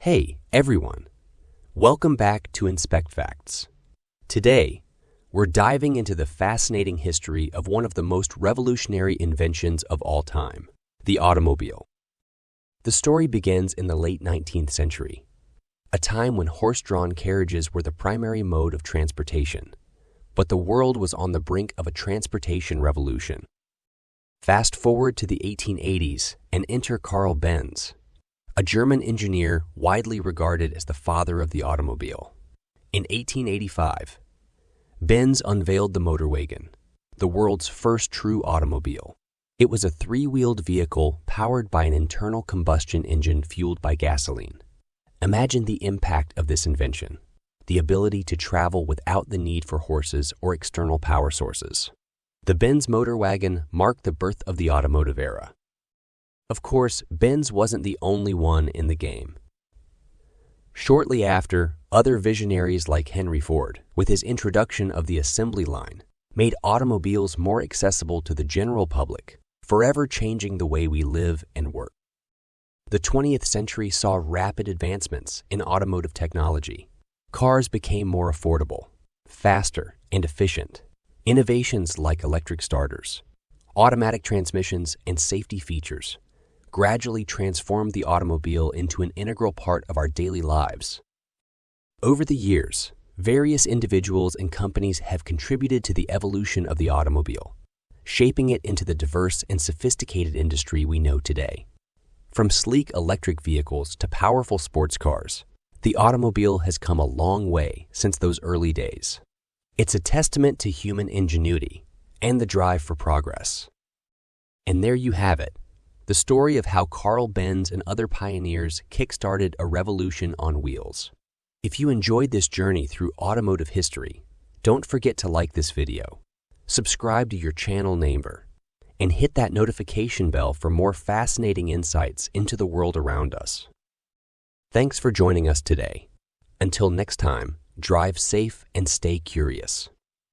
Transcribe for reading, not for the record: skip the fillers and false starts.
Hey, everyone. Welcome back to Inspect Facts. Today, we're diving into the fascinating history of one of the most revolutionary inventions of all time, the automobile. The story begins in the late 19th century, a time when horse-drawn carriages were the primary mode of transportation, but the world was on the brink of a transportation revolution. Fast forward to the 1880s and enter Carl Benz, a German engineer widely regarded as the father of the automobile. In 1885, Benz unveiled the Motorwagen, the world's first true automobile. It was a three-wheeled vehicle powered by an internal combustion engine fueled by gasoline. Imagine the impact of this invention, the ability to travel without the need for horses or external power sources. The Benz Motorwagen marked the birth of the automotive era. Of course, Benz wasn't the only one in the game. Shortly after, other visionaries like Henry Ford, with his introduction of the assembly line, made automobiles more accessible to the general public, forever changing the way we live and work. The 20th century saw rapid advancements in automotive technology. Cars became more affordable, faster, and efficient. Innovations like electric starters, automatic transmissions, and safety features gradually transformed the automobile into an integral part of our daily lives. Over the years, various individuals and companies have contributed to the evolution of the automobile, shaping it into the diverse and sophisticated industry we know today. From sleek electric vehicles to powerful sports cars, the automobile has come a long way since those early days. It's a testament to human ingenuity and the drive for progress. And there you have it, the story of how Carl Benz and other pioneers kick-started a revolution on wheels. If you enjoyed this journey through automotive history, don't forget to like this video, subscribe to your channel neighbor, and hit that notification bell for more fascinating insights into the world around us. Thanks for joining us today. Until next time, drive safe and stay curious.